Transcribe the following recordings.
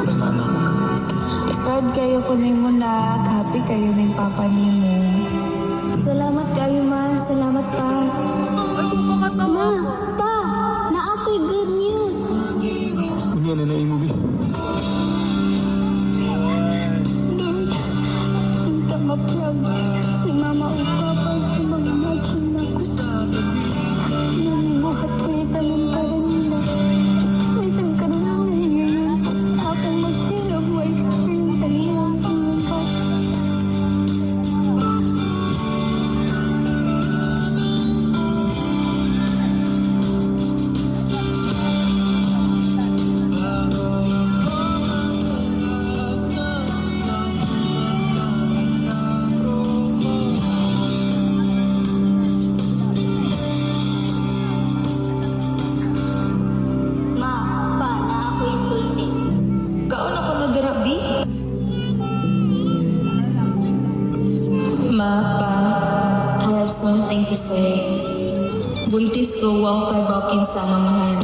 ekstra nga anak. Proud kayo ko nimo na, happy kayo ng papa nimo. Salamat kayo, ma. Salamat pa. Ma, pa, na-ako'y good news. Kunya na naing mo, Lord, hindi ma-proud si mama o papa sa mag-imagine na ko. Nanimuhat ko yung talong nila. Minsan ka na lang nahingayon. Akong mag-feel of my experience sa iyong tingin. Ma, pa, na ako'y sulti. Kaon ako magarabi? Ma, pa, I have something to say. Buntis ko, wow kay bakin sa ngamahan.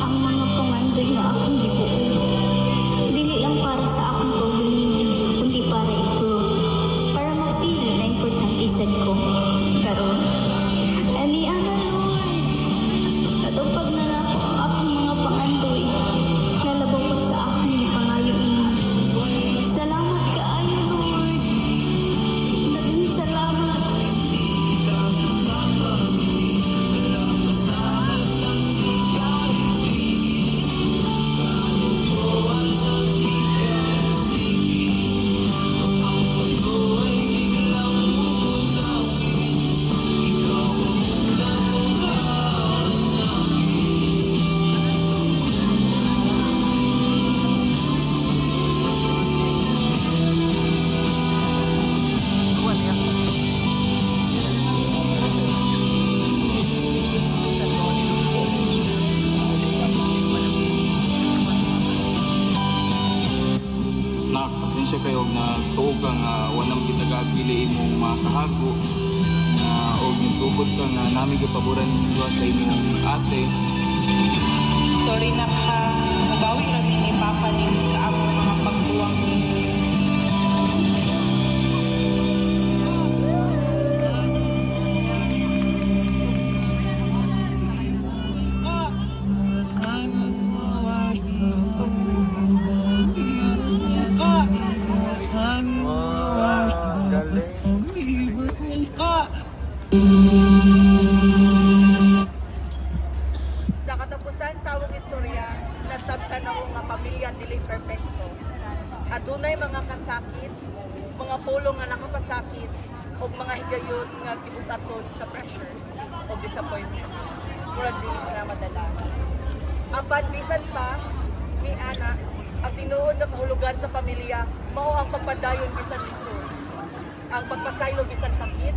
Ang mga pangandoy nga akong gibuo. Dili lang para sa akong pagdumingin, kundi para i-prove. Para ma-feel na importante sad ko. Karon, ani ana Lord. Natupag na na ako ang akong mga pangandoy. Nalabaw ko sa akong pangayo niyo. Salamat kaayo, Lord. Daghang salamat. Nak, pasensya kayo na tuog ka nga walang kitagagili imong makahago na o nitubod ka nga namin kapaboran ninyo sa inyong ate. Sorry na ka, nabawi kami ni Papa ni sa among mga pagbuwang ni. Sa katapusan sa awong istorya, nasabtan ako nga pamilya dili perfecto. Adunay mga kasakit, mga pulong nga nakapasakit, o mga higayon nga gibukaton sa pressure o disappointment. Murag dili na madala. Apan bisan pa ni Ana, ang tinuod na kahulugan sa pamilya, mao ang pagpadayon bisan lisod. Ang pagpasaylo bisan sakit,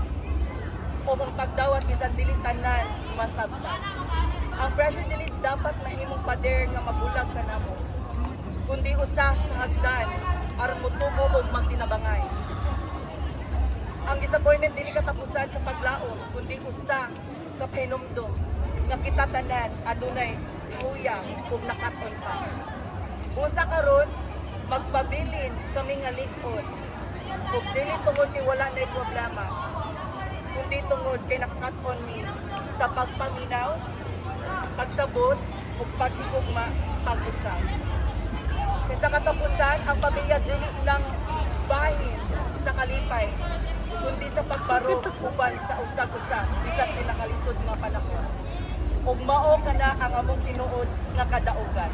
o ang pagdawat bisan dili tanan masabtan. Ang pressure dili dapat mahimong pader nga mabulag ka namo, kundi usa sa hagdan aron motubo og magtinabangay. Ang disappointment dili katapusan sa paglaom, kundi usa ka pahinumdom nga kita tanan adunay huya ug nakaton pa. Usa karon magpabilin kami nga likod ug dili tungod kay wala nay problema, kundi tungod kay nakakaton mi sa pagpaminaw, pagsabot ug paghigugma pag-usab. Sa katapusan, ang pamilya dili lang bahin sa kalipay, kundi sa pagbaro uban sa usag-usag bisan pinakalisod nga panahon. Ug mao kana ang among sinuod nga kadaugan.